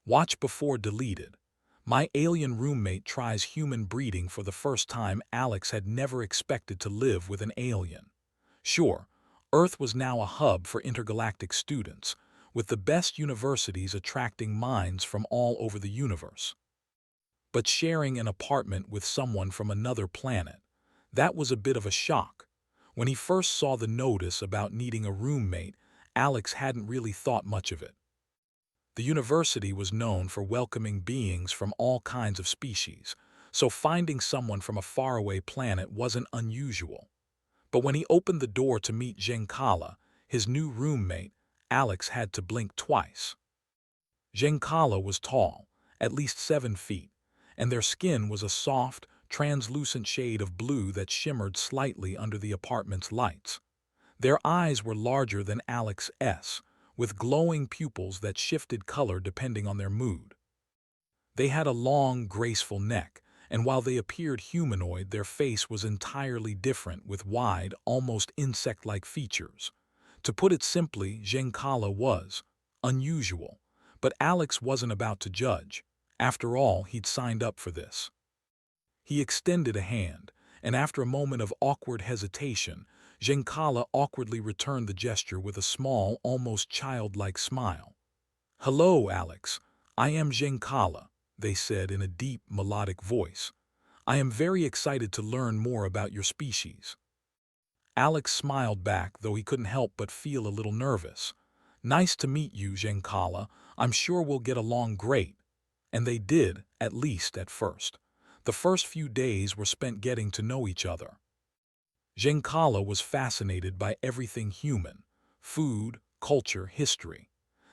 Watch before deleted. My alien roommate tries human breeding for the first time. Alex had never expected to live with an alien. Sure, Earth was now a hub for intergalactic students, with the best universities attracting minds from all over the universe. But sharing an apartment with someone from another planet, that was a bit of a shock. When he first saw the notice about needing a roommate, Alex hadn't really thought much of it. The university was known for welcoming beings from all kinds of species, so finding someone from a faraway planet wasn't unusual. But when he opened the door to meet Giancarlo, his new roommate, Alex had to blink twice. Giancarlo was tall, at least 7 feet, and their skin was a soft, translucent shade of blue that shimmered slightly under the apartment's lights. Their eyes were larger than Alex's, with glowing pupils that shifted color depending on their mood. They had a long, graceful neck, and while they appeared humanoid, their face was entirely different with wide, almost insect-like features. To put it simply, Giancarlo was unusual, but Alex wasn't about to judge. After all, he'd signed up for this. He extended a hand, and after a moment of awkward hesitation, Giancarlo awkwardly returned the gesture with a small, almost childlike smile. "Hello, Alex. I am Giancarlo," they said in a deep, melodic voice. "I am very excited to learn more about your species." Alex smiled back, though he couldn't help but feel a little nervous. "Nice to meet you, Giancarlo. I'm sure we'll get along great." And they did, at least at first. The first few days were spent getting to know each other. Giancarlo was fascinated by everything human: food, culture, history.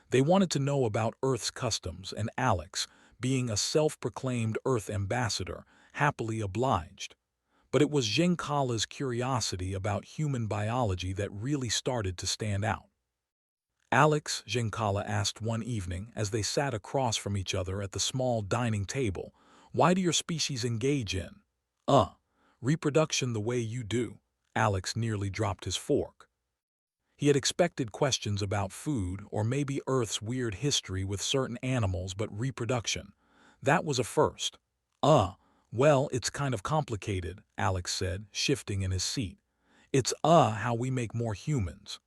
They wanted to know about Earth's customs, and Alex, being a self-proclaimed Earth ambassador, happily obliged. But it was Giancarlo's curiosity about human biology that really started to stand out. "Alex," Giancarlo asked one evening as they sat across from each other at the small dining table, "why do your species engage in reproduction the way you do?" Alex nearly dropped his fork. He had expected questions about food or maybe Earth's weird history with certain animals, but reproduction, that was a first. Well, it's kind of complicated," Alex said, shifting in his seat. "It's how we make more humans.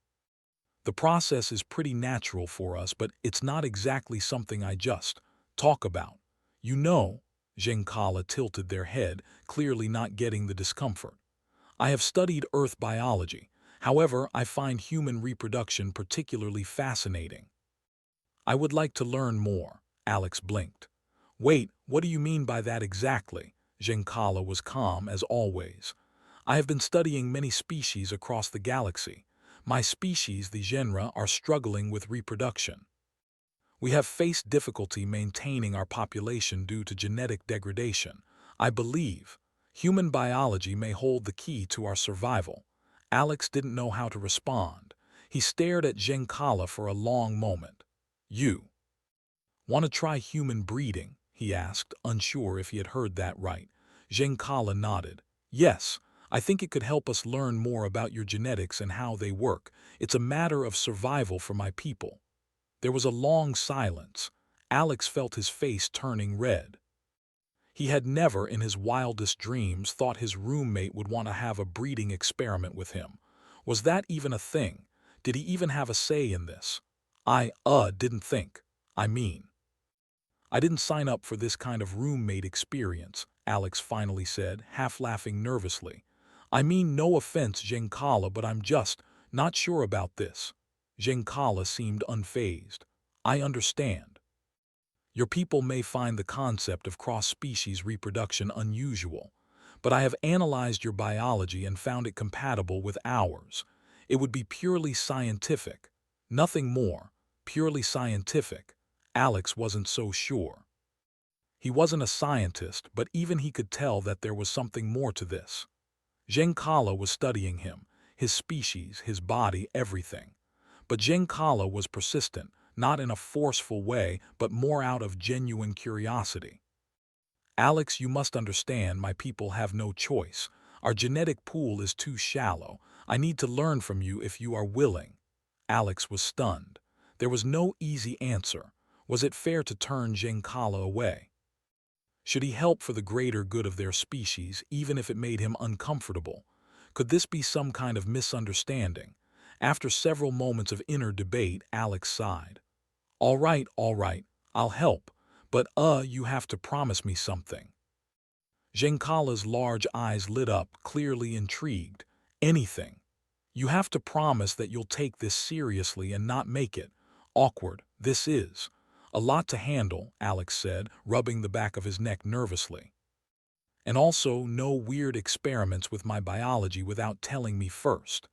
The process is pretty natural for us, but it's not exactly something I just talk about. You know," Giancarlo tilted their head, clearly not getting the discomfort. "I have studied Earth biology. However, I find human reproduction particularly fascinating." "I would like to learn more," Alex blinked. "Wait, what do you mean by that exactly?" Giancarlo was calm as always. "I have been studying many species across the galaxy. My species, the genre, are struggling with reproduction. We have faced difficulty maintaining our population due to genetic degradation. I believe human biology may hold the key to our survival." Alex didn't know how to respond. He stared at Giancarlo for a long moment. "You want to try human breeding?" he asked, unsure if he had heard that right. Giancarlo nodded. "Yes, I think it could help us learn more about your genetics and how they work. It's a matter of survival for my people." There was a long silence. Alex felt his face turning red. He had never in his wildest dreams thought his roommate would want to have a breeding experiment with him. Was that even a thing? Did he even have a say in this? "I didn't think. I didn't sign up for this kind of roommate experience," Alex finally said, half laughing nervously. "I mean, no offense, Giancarlo, but I'm just not sure about this." Giancarlo seemed unfazed. "I understand. Your people may find the concept of cross-species reproduction unusual, but I have analyzed your biology and found it compatible with ours. It would be purely scientific. Nothing more. Purely scientific." Alex wasn't so sure. He wasn't a scientist, but even he could tell that there was something more to this. Giancarlo was studying him, his species, his body, everything. But Giancarlo was persistent, not in a forceful way, but more out of genuine curiosity. "Alex, you must understand, my people have no choice. Our genetic pool is too shallow. I need to learn from you if you are willing." Alex was stunned. There was no easy answer. Was it fair to turn Giancarlo away? Should he help for the greater good of their species, even if it made him uncomfortable? Could this be some kind of misunderstanding? After several moments of inner debate, Alex sighed. All right, I'll help, but you have to promise me something. Giancarlo's large eyes lit up, clearly intrigued. Anything. You have to promise that you'll take this seriously and not make it awkward. This is a lot to handle, Alex said, rubbing the back of his neck nervously. And also no weird experiments with my biology without telling me first.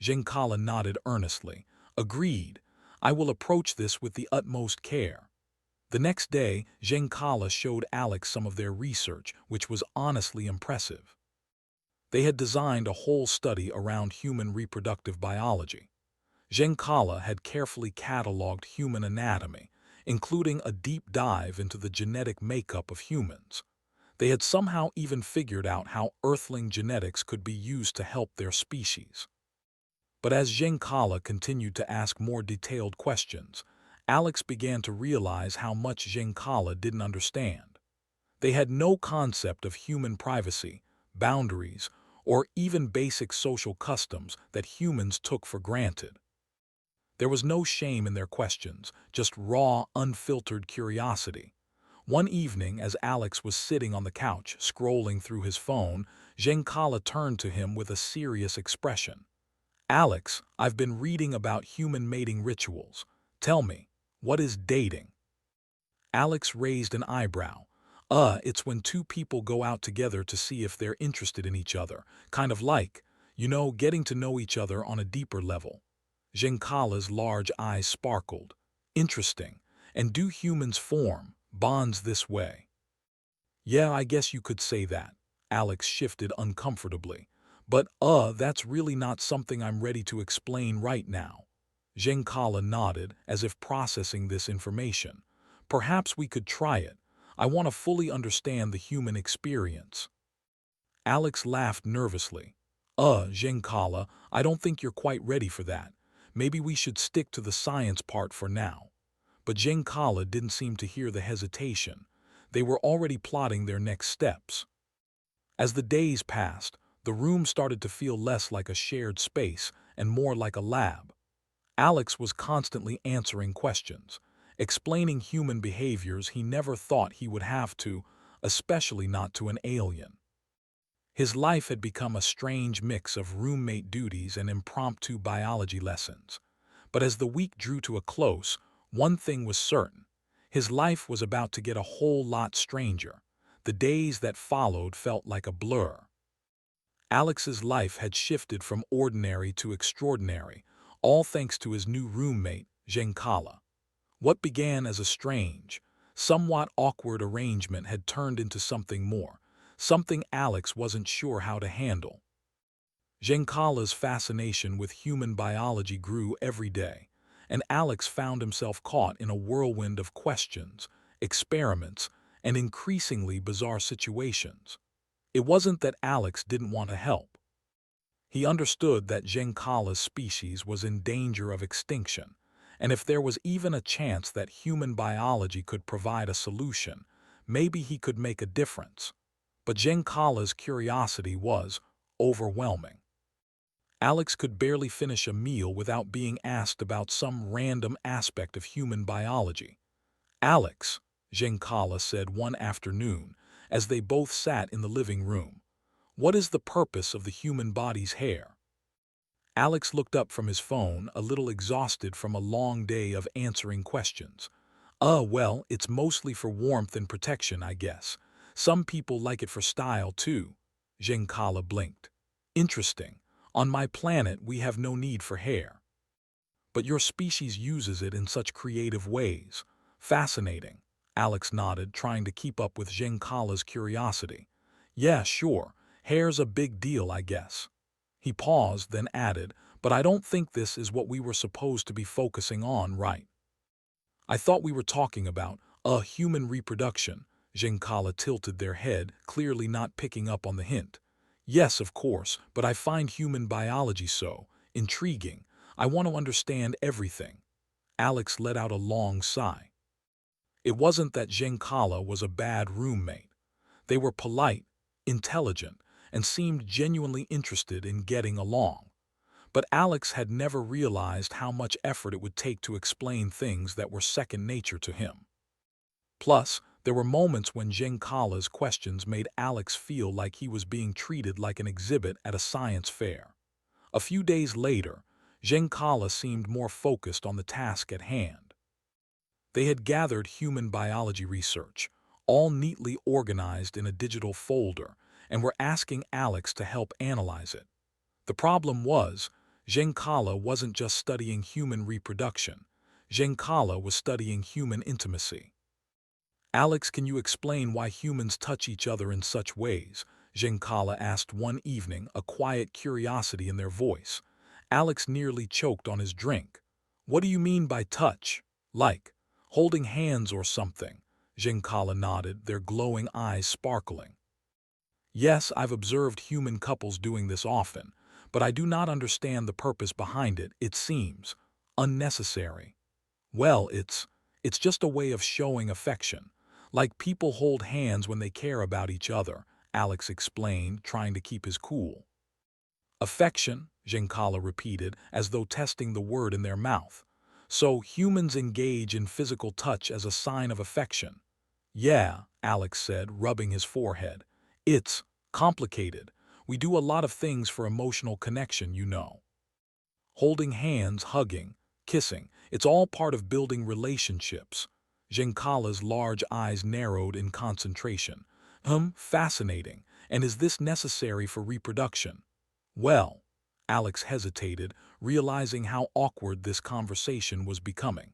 Giancarlo nodded earnestly. Agreed. I will approach this with the utmost care. The next day, Giancarlo showed Alex some of their research, which was honestly impressive. They had designed a whole study around human reproductive biology. Giancarlo had carefully cataloged human anatomy, including a deep dive into the genetic makeup of humans. They had somehow even figured out how Earthling genetics could be used to help their species. But as Giancarlo continued to ask more detailed questions, Alex began to realize how much Giancarlo didn't understand. They had no concept of human privacy, boundaries, or even basic social customs that humans took for granted. There was no shame in their questions, just raw, unfiltered curiosity. One evening, as Alex was sitting on the couch, scrolling through his phone, Giancarlo turned to him with a serious expression. Alex, I've been reading about human mating rituals. Tell me, what is dating? Alex raised an eyebrow. It's when two people go out together to see if they're interested in each other, kind of like, getting to know each other on a deeper level. Giancarlo's large eyes sparkled. Interesting. And do humans form bonds this way? Yeah, I guess you could say that. Alex shifted uncomfortably. But, that's really not something I'm ready to explain right now. Giancarlo nodded, as if processing this information. Perhaps we could try it. I want to fully understand the human experience. Alex laughed nervously. Giancarlo, I don't think you're quite ready for that. Maybe we should stick to the science part for now. But Giancarlo didn't seem to hear the hesitation. They were already plotting their next steps. As the days passed, the room started to feel less like a shared space and more like a lab. Alex was constantly answering questions, explaining human behaviors he never thought he would have to, especially not to an alien. His life had become a strange mix of roommate duties and impromptu biology lessons. But as the week drew to a close, one thing was certain. His life was about to get a whole lot stranger. The days that followed felt like a blur. Alex's life had shifted from ordinary to extraordinary, all thanks to his new roommate, Giancarlo. What began as a strange, somewhat awkward arrangement had turned into something more, something Alex wasn't sure how to handle. Giancarlo's fascination with human biology grew every day, and Alex found himself caught in a whirlwind of questions, experiments, and increasingly bizarre situations. It wasn't that Alex didn't want to help. He understood that Giancarlo's species was in danger of extinction, and if there was even a chance that human biology could provide a solution, maybe he could make a difference. But Giancarlo's curiosity was overwhelming. Alex could barely finish a meal without being asked about some random aspect of human biology. Alex, Giancarlo said one afternoon, as they both sat in the living room, what is the purpose of the human body's hair? Alex looked up from his phone, a little exhausted from a long day of answering questions. Well, it's mostly for warmth and protection, I guess. Some people like it for style, too. Giancarlo blinked. Interesting. On my planet, we have no need for hair. But your species uses it in such creative ways. Fascinating. Alex nodded, trying to keep up with Giancarlo's curiosity. Yeah, sure. Hair's a big deal, I guess. He paused, then added, but I don't think this is what we were supposed to be focusing on, right? I thought we were talking about, human reproduction. Giancarlo tilted their head, clearly not picking up on the hint. Yes, of course, but I find human biology so intriguing. I want to understand everything. Alex let out a long sigh. It wasn't that Giancarlo was a bad roommate. They were polite, intelligent, and seemed genuinely interested in getting along. But Alex had never realized how much effort it would take to explain things that were second nature to him. Plus, there were moments when Giancarlo's questions made Alex feel like he was being treated like an exhibit at a science fair. A few days later, Giancarlo seemed more focused on the task at hand. They had gathered human biology research, all neatly organized in a digital folder, and were asking Alex to help analyze it. The problem was, Giancarlo wasn't just studying human reproduction. Giancarlo was studying human intimacy. "Alex, can you explain why humans touch each other in such ways?" Giancarlo asked one evening, a quiet curiosity in their voice. Alex nearly choked on his drink. "What do you mean by touch? Like holding hands or something?" Giancarlo nodded, their glowing eyes sparkling. "Yes, I've observed human couples doing this often, but I do not understand the purpose behind it. It seems unnecessary." "Well, it's just a way of showing affection. Like people hold hands when they care about each other," Alex explained, trying to keep his cool. "Affection," Giancarlo repeated, as though testing the word in their mouth. "So humans engage in physical touch as a sign of affection." "Yeah," Alex said, rubbing his forehead. "It's complicated. We do a lot of things for emotional connection, you know. Holding hands, hugging, kissing, it's all part of building relationships." Giancarlo's large eyes narrowed in concentration. Fascinating. And is this necessary for reproduction?" "Well," Alex hesitated, realizing how awkward this conversation was becoming.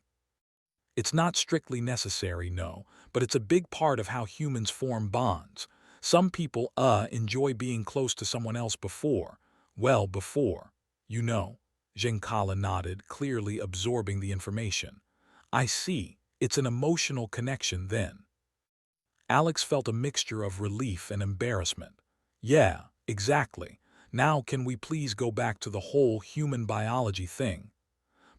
"It's not strictly necessary, no, but it's a big part of how humans form bonds. Some people, enjoy being close to someone else before. Well, before. You know." Giancarlo nodded, clearly absorbing the information. "I see. It's an emotional connection then." Alex felt a mixture of relief and embarrassment. "Yeah, exactly. Now can we please go back to the whole human biology thing?"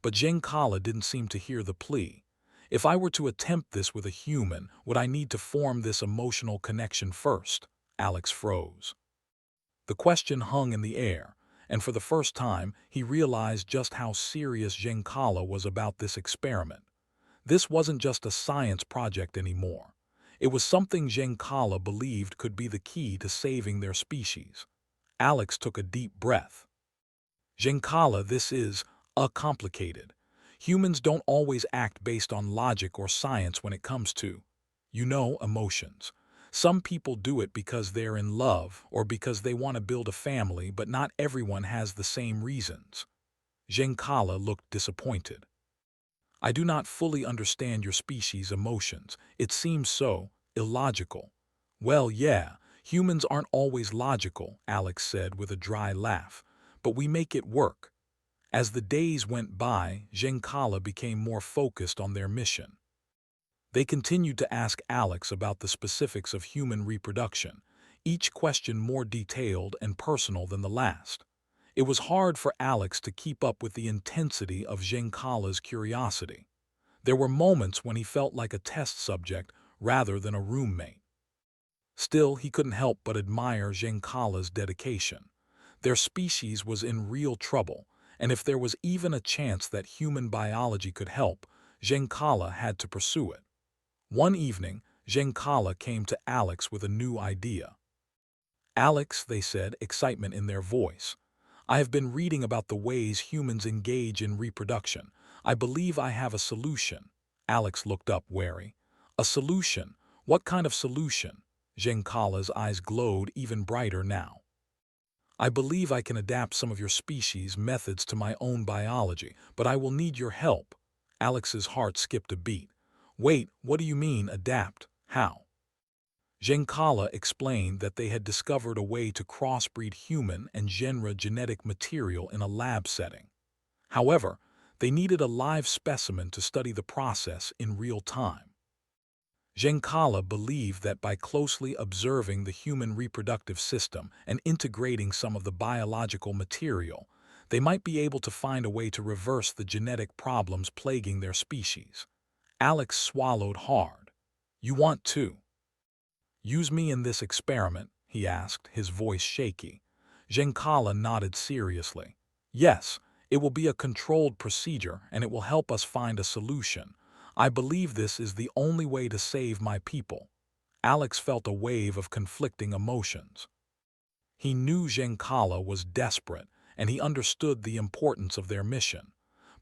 But Giancarlo didn't seem to hear the plea. "If I were to attempt this with a human, would I need to form this emotional connection first?" Alex froze. The question hung in the air, and for the first time, he realized just how serious Giancarlo was about this experiment. This wasn't just a science project anymore. It was something Giancarlo believed could be the key to saving their species. Alex took a deep breath. "Giancarlo, this is complicated. Humans don't always act based on logic or science when it comes to, emotions. Some people do it because they're in love or because they want to build a family, but not everyone has the same reasons." Giancarlo looked disappointed. "I do not fully understand your species' emotions. It seems so illogical." "Well, yeah, humans aren't always logical," Alex said with a dry laugh, "but we make it work." As the days went by, Giancarlo became more focused on their mission. They continued to ask Alex about the specifics of human reproduction, each question more detailed and personal than the last. It was hard for Alex to keep up with the intensity of Giancarlo's curiosity. There were moments when he felt like a test subject rather than a roommate. Still, he couldn't help but admire Giancarlo's dedication. Their species was in real trouble, and if there was even a chance that human biology could help, Giancarlo had to pursue it. One evening, Giancarlo came to Alex with a new idea. "Alex," they said, excitement in their voice, "I have been reading about the ways humans engage in reproduction. I believe I have a solution." Alex looked up, wary. "A solution? What kind of solution?" Giancarlo's eyes glowed even brighter now. "I believe I can adapt some of your species' methods to my own biology, but I will need your help." Alex's heart skipped a beat. "Wait, what do you mean, adapt? How?" Giancarlo explained that they had discovered a way to crossbreed human and genre genetic material in a lab setting. However, they needed a live specimen to study the process in real time. Giancarlo believed that by closely observing the human reproductive system and integrating some of the biological material, they might be able to find a way to reverse the genetic problems plaguing their species. Alex swallowed hard. You want to use me in this experiment? He asked, his voice shaky. Giancarlo nodded seriously. Yes, it will be a controlled procedure and it will help us find a solution. I believe this is the only way to save my people. Alex felt a wave of conflicting emotions. He knew Giancarlo was desperate and he understood the importance of their mission.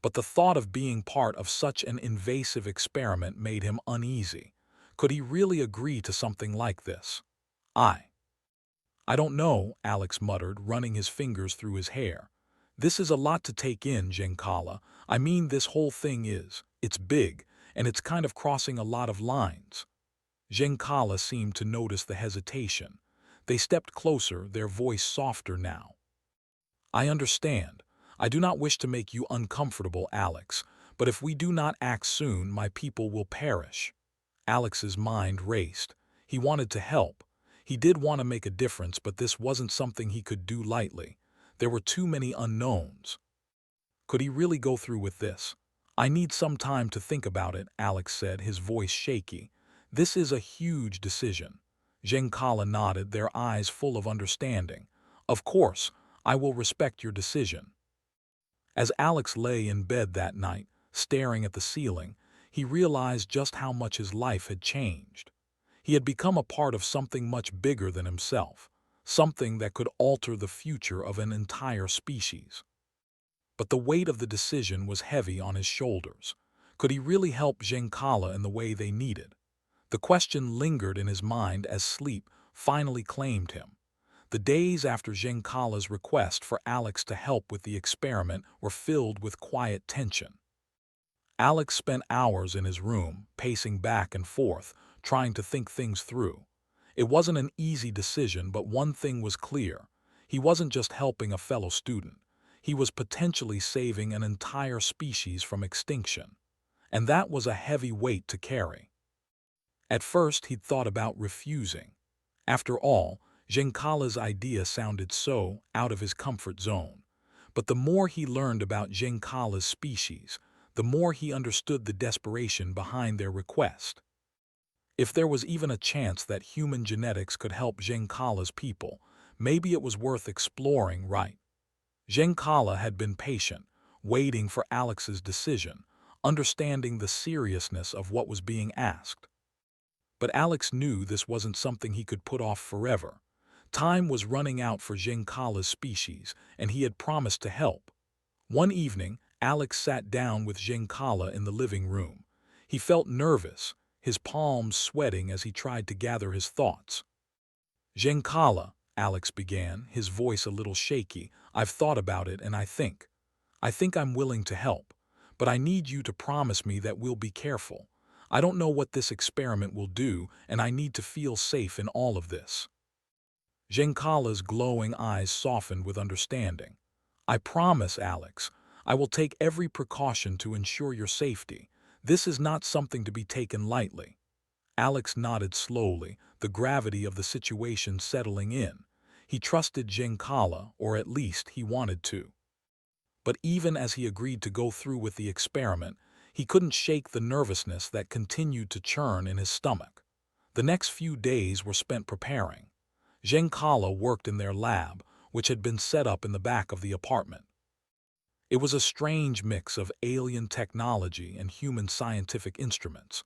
But the thought of being part of such an invasive experiment made him uneasy. Could he really agree to something like this? I don't know, Alex muttered, running his fingers through his hair. This is a lot to take in, Giancarlo. I mean, this whole thing it's big, and it's kind of crossing a lot of lines. Giancarlo seemed to notice the hesitation. They stepped closer, their voice softer now. I understand. I do not wish to make you uncomfortable, Alex, but if we do not act soon, my people will perish. Alex's mind raced. He wanted to help. He did want to make a difference, but this wasn't something he could do lightly. There were too many unknowns. Could he really go through with this? I need some time to think about it, Alex said, his voice shaky. This is a huge decision. Giancarlo nodded, their eyes full of understanding. Of course, I will respect your decision. As Alex lay in bed that night, staring at the ceiling, he realized just how much his life had changed. He had become a part of something much bigger than himself, something that could alter the future of an entire species. But the weight of the decision was heavy on his shoulders. Could he really help Giancarlo in the way they needed? The question lingered in his mind as sleep finally claimed him. The days after Giancarlo's request for Alex to help with the experiment were filled with quiet tension. Alex spent hours in his room, pacing back and forth, trying to think things through. It wasn't an easy decision, but one thing was clear. He wasn't just helping a fellow student. He was potentially saving an entire species from extinction. And that was a heavy weight to carry. At first, he'd thought about refusing. After all, Giancarlo's idea sounded so out of his comfort zone. But the more he learned about Giancarlo's species, the more he understood the desperation behind their request. If there was even a chance that human genetics could help Giancarlo's people, maybe it was worth exploring, right? Giancarlo had been patient, waiting for Alex's decision, understanding the seriousness of what was being asked. But Alex knew this wasn't something he could put off forever. Time was running out for Giancarlo's species, and he had promised to help. One evening, Alex sat down with Giancarlo in the living room. He felt nervous, his palms sweating as he tried to gather his thoughts. Giancarlo, Alex began, his voice a little shaky, I've thought about it and I think I'm willing to help. But I need you to promise me that we'll be careful. I don't know what this experiment will do, and I need to feel safe in all of this. Giancarlo's glowing eyes softened with understanding. I promise, Alex. I will take every precaution to ensure your safety. This is not something to be taken lightly. Alex nodded slowly, the gravity of the situation settling in. He trusted Giancarlo, or at least he wanted to. But even as he agreed to go through with the experiment, he couldn't shake the nervousness that continued to churn in his stomach. The next few days were spent preparing. Giancarlo worked in their lab, which had been set up in the back of the apartment. It was a strange mix of alien technology and human scientific instruments,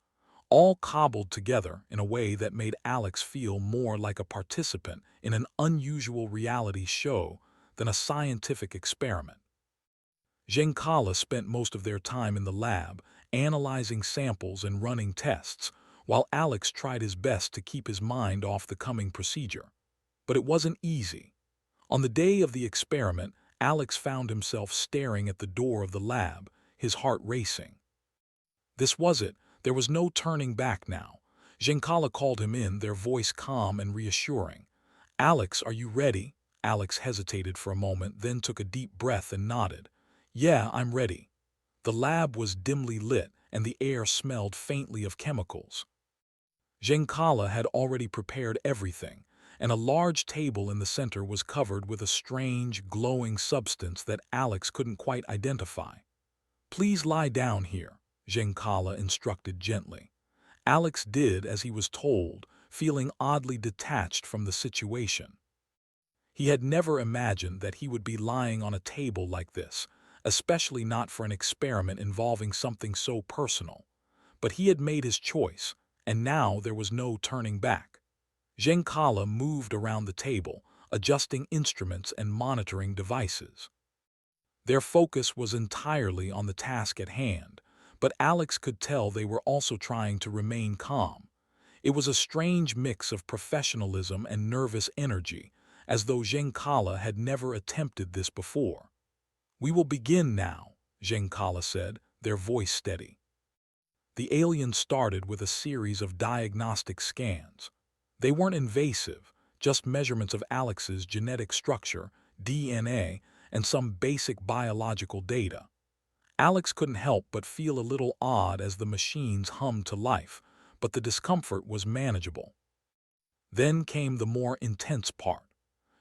all cobbled together in a way that made Alex feel more like a participant in an unusual reality show than a scientific experiment. Giancarlo spent most of their time in the lab, analyzing samples and running tests, while Alex tried his best to keep his mind off the coming procedure. But it wasn't easy. On the day of the experiment, Alex found himself staring at the door of the lab, his heart racing. This was it. There was no turning back now. Giancarlo called him in, their voice calm and reassuring. Alex, are you ready? Alex hesitated for a moment, then took a deep breath and nodded. Yeah, I'm ready. The lab was dimly lit, and the air smelled faintly of chemicals. Giancarlo had already prepared everything, and a large table in the center was covered with a strange, glowing substance that Alex couldn't quite identify. Please lie down here, Giancarlo instructed gently. Alex did as he was told, feeling oddly detached from the situation. He had never imagined that he would be lying on a table like this, especially not for an experiment involving something so personal. But he had made his choice, and now there was no turning back. Giancarlo moved around the table, adjusting instruments and monitoring devices. Their focus was entirely on the task at hand, but Alex could tell they were also trying to remain calm. It was a strange mix of professionalism and nervous energy, as though Giancarlo had never attempted this before. "We will begin now," Giancarlo said, their voice steady. The aliens started with a series of diagnostic scans. They weren't invasive, just measurements of Alex's genetic structure, DNA, and some basic biological data. Alex couldn't help but feel a little odd as the machines hummed to life, but the discomfort was manageable. Then came the more intense part.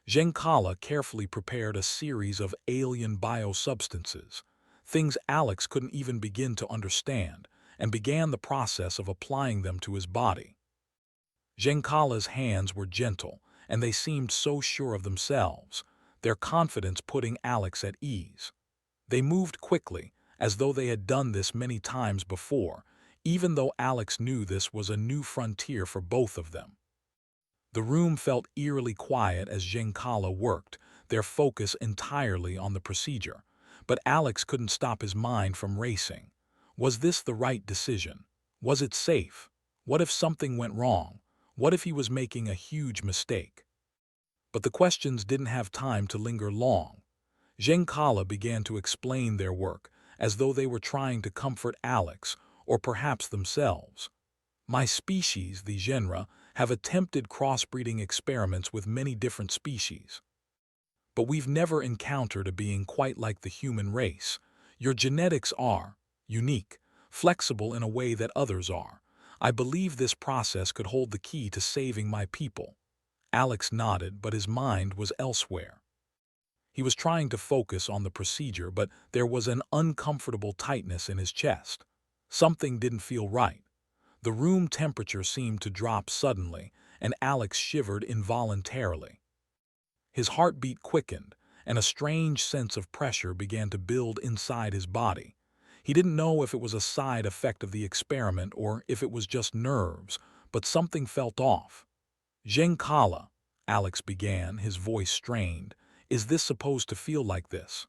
Giancarlo carefully prepared a series of alien biosubstances, things Alex couldn't even begin to understand, and began the process of applying them to his body. Giancarlo's hands were gentle, and they seemed so sure of themselves, their confidence putting Alex at ease. They moved quickly, as though they had done this many times before, even though Alex knew this was a new frontier for both of them. The room felt eerily quiet as Giancarlo worked, their focus entirely on the procedure. But Alex couldn't stop his mind from racing. Was this the right decision? Was it safe? What if something went wrong? What if he was making a huge mistake? But the questions didn't have time to linger long. Giancarlo began to explain their work, as though they were trying to comfort Alex, or perhaps themselves. "My species, the genre, have attempted crossbreeding experiments with many different species. But we've never encountered a being quite like the human race. Your genetics are unique, flexible in a way that others are. I believe this process could hold the key to saving my people." Alex nodded, but his mind was elsewhere. He was trying to focus on the procedure, but there was an uncomfortable tightness in his chest. Something didn't feel right. The room temperature seemed to drop suddenly, and Alex shivered involuntarily. His heartbeat quickened, and a strange sense of pressure began to build inside his body. He didn't know if it was a side effect of the experiment or if it was just nerves, but something felt off. "Giancarlo," Alex began, his voice strained, "is this supposed to feel like this?"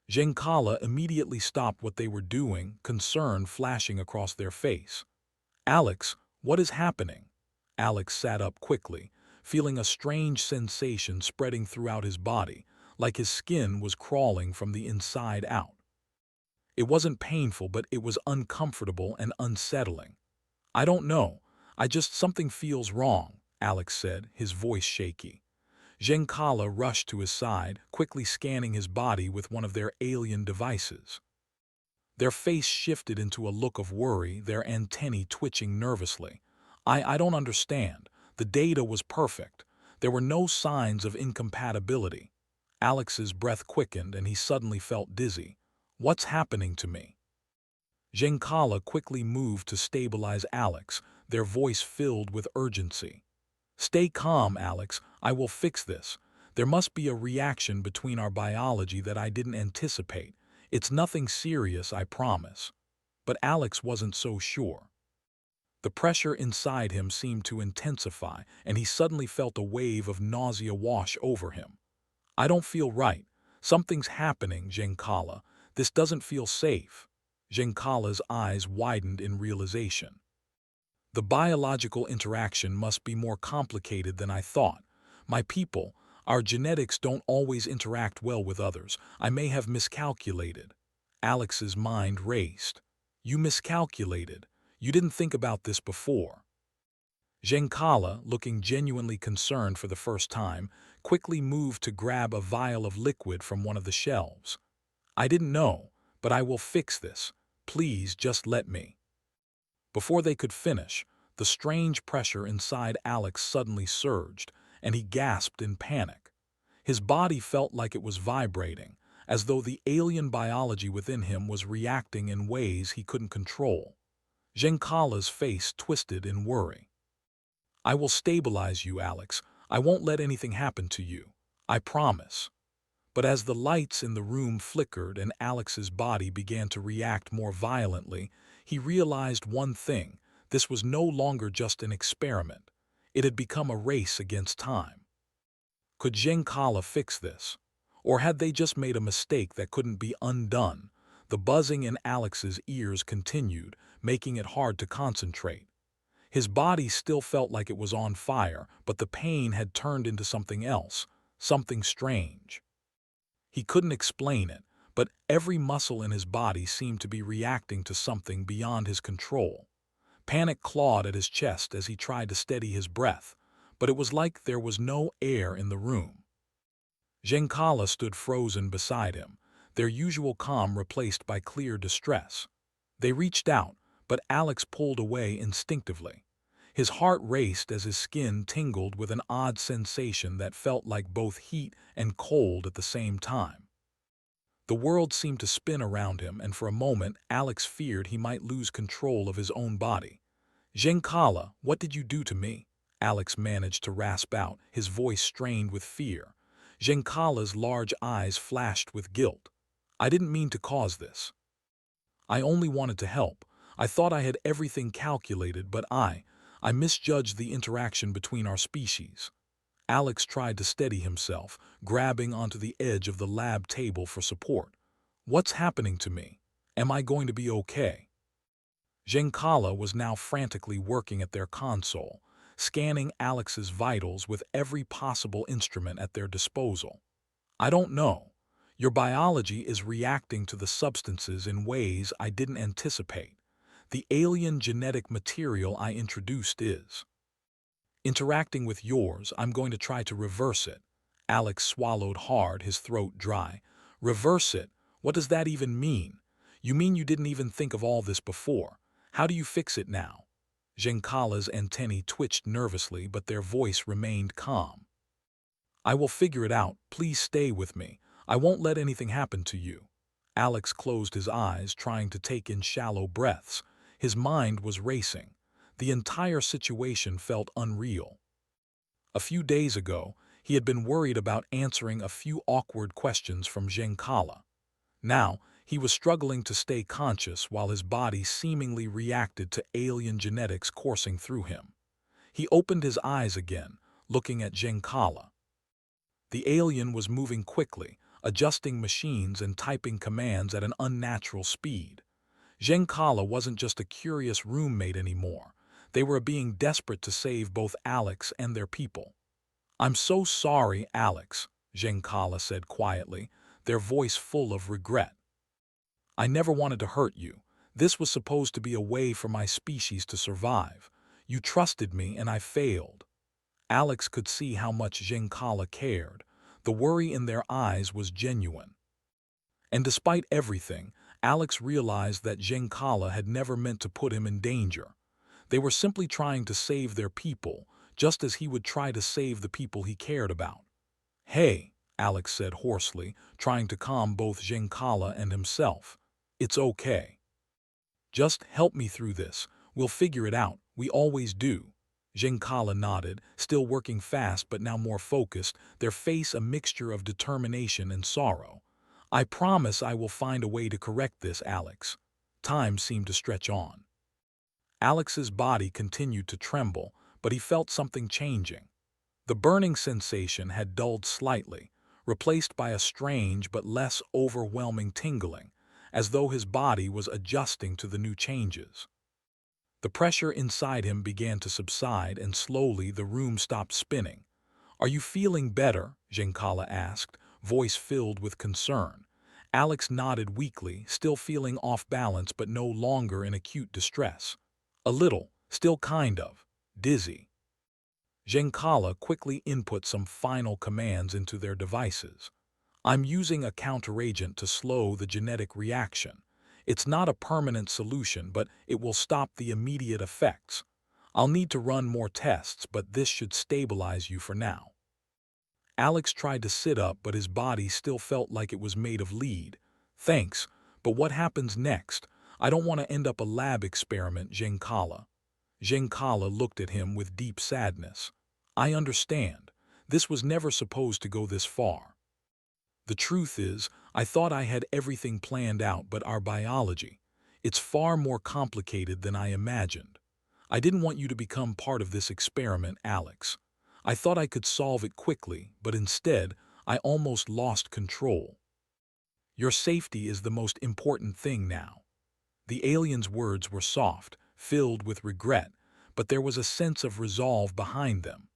Giancarlo immediately stopped what they were doing, concern flashing across their face. "Alex, what is happening?" Alex sat up quickly, feeling a strange sensation spreading throughout his body, like his skin was crawling from the inside out. It wasn't painful, but it was uncomfortable and unsettling. "I don't know. Something feels wrong," Alex said, his voice shaky. Giancarlo rushed to his side, quickly scanning his body with one of their alien devices. Their face shifted into a look of worry, their antennae twitching nervously. I don't understand. The data was perfect. There were no signs of incompatibility." Alex's breath quickened and he suddenly felt dizzy. "What's happening to me?" Giancarlo quickly moved to stabilize Alex, their voice filled with urgency. "Stay calm, Alex. I will fix this. There must be a reaction between our biology that I didn't anticipate. It's nothing serious, I promise." But Alex wasn't so sure. The pressure inside him seemed to intensify, and he suddenly felt a wave of nausea wash over him. "I don't feel right. Something's happening, Giancarlo. This doesn't feel safe." Giancarlo's eyes widened in realization. "The biological interaction must be more complicated than I thought. My people, our genetics don't always interact well with others. I may have miscalculated." Alex's mind raced. "You miscalculated. You didn't think about this before." Giancarlo, looking genuinely concerned for the first time, quickly moved to grab a vial of liquid from one of the shelves. "I didn't know, but I will fix this. Please just let me." Before they could finish, the strange pressure inside Alex suddenly surged, and he gasped in panic. His body felt like it was vibrating, as though the alien biology within him was reacting in ways he couldn't control. Giancala's face twisted in worry. I will stabilize you, Alex. I won't let anything happen to you. I promise. But as the lights in the room flickered and Alex's body began to react more violently, he realized one thing: this was no longer just an experiment. It had become a race against time. Could Giancala fix this? Or had they just made a mistake that couldn't be undone? The buzzing in Alex's ears continued, making it hard to concentrate. His body still felt like it was on fire, but the pain had turned into something else, something strange. He couldn't explain it, but every muscle in his body seemed to be reacting to something beyond his control. Panic clawed at his chest as he tried to steady his breath, but it was like there was no air in the room. Giancala stood frozen beside him, their usual calm replaced by clear distress. They reached out, but Alex pulled away instinctively. His heart raced as his skin tingled with an odd sensation that felt like both heat and cold at the same time. The world seemed to spin around him, and for a moment Alex feared he might lose control of his own body. "Giancala, what did you do to me?" Alex managed to rasp out, his voice strained with fear. Giancala's large eyes flashed with guilt. "I didn't mean to cause this. I only wanted to help. I thought I had everything calculated, but I misjudged the interaction between our species." Alex tried to steady himself, grabbing onto the edge of the lab table for support. "What's happening to me? Am I going to be okay?" Giancala was now frantically working at their console, scanning Alex's vitals with every possible instrument at their disposal. "I don't know. Your biology is reacting to the substances in ways I didn't anticipate. The alien genetic material I introduced is interacting with yours. I'm going to try to reverse it." Alex swallowed hard, his throat dry. "Reverse it? What does that even mean? You mean you didn't even think of all this before? How do you fix it now?" Giancala's antennae twitched nervously, but their voice remained calm. "I will figure it out. Please stay with me. I won't let anything happen to you." Alex closed his eyes, trying to take in shallow breaths. His mind was racing. The entire situation felt unreal. A few days ago, he had been worried about answering a few awkward questions from Giancala. Now, he was struggling to stay conscious while his body seemingly reacted to alien genetics coursing through him. He opened his eyes again, looking at Giancala. The alien was moving quickly, adjusting machines and typing commands at an unnatural speed. Giancala wasn't just a curious roommate anymore. They were being desperate to save both Alex and their people. "I'm so sorry, Alex," Giancala said quietly, their voice full of regret. "I never wanted to hurt you. This was supposed to be a way for my species to survive. You trusted me and I failed." Alex could see how much Giancala cared. The worry in their eyes was genuine. And despite everything, Alex realized that Giancala had never meant to put him in danger. They were simply trying to save their people, just as he would try to save the people he cared about. "Hey," Alex said hoarsely, trying to calm both Giancala and himself. "It's okay. Just help me through this. We'll figure it out. We always do." Giancala nodded, still working fast but now more focused, their face a mixture of determination and sorrow. "I promise I will find a way to correct this, Alex." Time seemed to stretch on. Alex's body continued to tremble, but he felt something changing. The burning sensation had dulled slightly, replaced by a strange but less overwhelming tingling, as though his body was adjusting to the new changes. The pressure inside him began to subside, and slowly the room stopped spinning. "Are you feeling better?" Giancala asked, voice filled with concern. Alex nodded weakly, still feeling off balance but no longer in acute distress. "A little, still kind of dizzy." Giancala quickly input some final commands into their devices. "I'm using a counteragent to slow the genetic reaction. It's not a permanent solution, but it will stop the immediate effects. I'll need to run more tests, but this should stabilize you for now." Alex tried to sit up, but his body still felt like it was made of lead. "Thanks, but what happens next? I don't want to end up a lab experiment, Giancarlo. Giancarlo looked at him with deep sadness. I understand. This was never supposed to go this far. The truth is, I thought I had everything planned out, but our biology, it's far more complicated than I imagined. I didn't want you to become part of this experiment, Alex. I thought I could solve it quickly, but instead, I almost lost control. Your safety is the most important thing now. The alien's words were soft, filled with regret, but there was a sense of resolve behind them.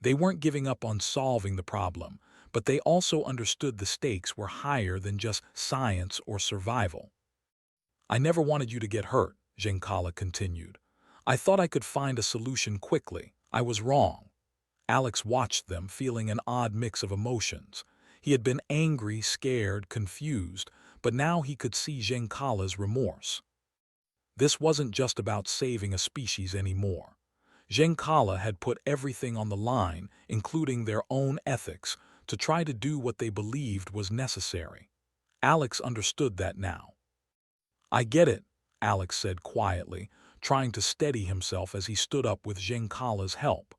They weren't giving up on solving the problem, but they also understood the stakes were higher than just science or survival. I never wanted you to get hurt, Giancarlo continued. I thought I could find a solution quickly. I was wrong. Alex watched them, feeling an odd mix of emotions. He had been angry, scared, confused, but now he could see Giancarlo's remorse. This wasn't just about saving a species anymore. Giancarlo had put everything on the line, including their own ethics, to try to do what they believed was necessary. Alex understood that now. I get it, Alex said quietly, trying to steady himself as he stood up with Giancarlo's help.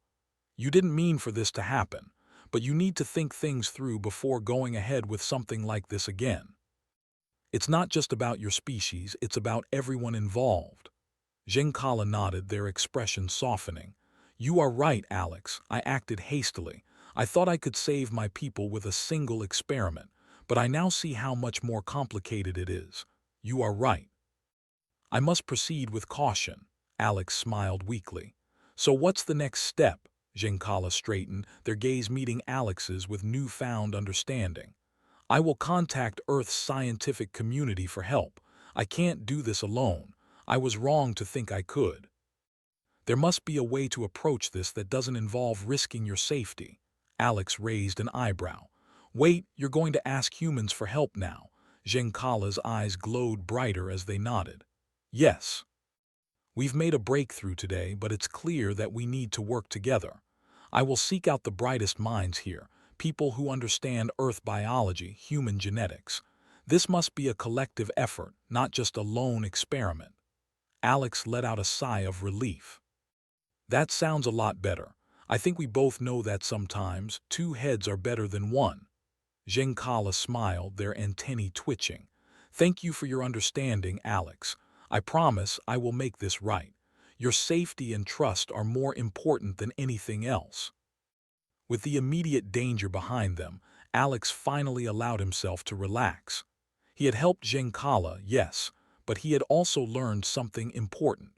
You didn't mean for this to happen, but you need to think things through before going ahead with something like this again. It's not just about your species, it's about everyone involved. Giancarlo nodded, their expression softening. You are right, Alex. I acted hastily. I thought I could save my people with a single experiment, but I now see how much more complicated it is. You are right. I must proceed with caution. Alex smiled weakly. So what's the next step? Giancarlo straightened, their gaze meeting Alex's with newfound understanding. I will contact Earth's scientific community for help. I can't do this alone. I was wrong to think I could. There must be a way to approach this that doesn't involve risking your safety. Alex raised an eyebrow. Wait, you're going to ask humans for help now. Giancarlo's eyes glowed brighter as they nodded. Yes. We've made a breakthrough today, but it's clear that we need to work together. I will seek out the brightest minds here, people who understand Earth biology, human genetics. This must be a collective effort, not just a lone experiment. Alex let out a sigh of relief. That sounds a lot better. I think we both know that sometimes 2 heads are better than 1. Giancarlo smiled, their antennae twitching. Thank you for your understanding, Alex. I promise I will make this right. Your safety and trust are more important than anything else. With the immediate danger behind them, Alex finally allowed himself to relax. He had helped Giancarlo, yes, but he had also learned something important.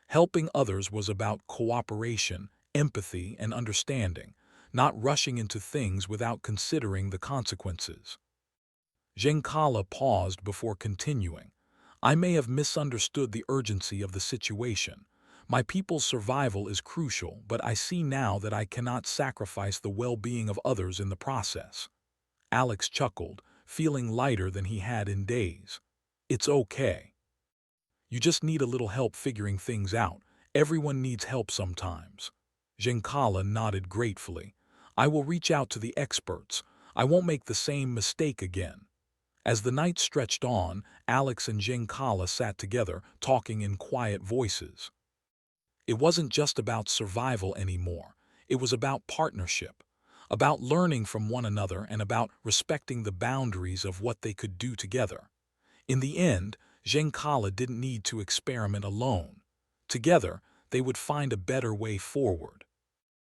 Helping others was about cooperation, empathy, and understanding, not rushing into things without considering the consequences. Giancarlo paused before continuing. I may have misunderstood the urgency of the situation. My people's survival is crucial, but I see now that I cannot sacrifice the well-being of others in the process. Alex chuckled, feeling lighter than he had in days. It's okay. You just need a little help figuring things out. Everyone needs help sometimes. Giancarlo nodded gratefully. I will reach out to the experts. I won't make the same mistake again. As the night stretched on, Alex and Giancarlo sat together, talking in quiet voices. It wasn't just about survival anymore. It was about partnership, about learning from one another and about respecting the boundaries of what they could do together. In the end, Giancarlo didn't need to experiment alone. Together, they would find a better way forward.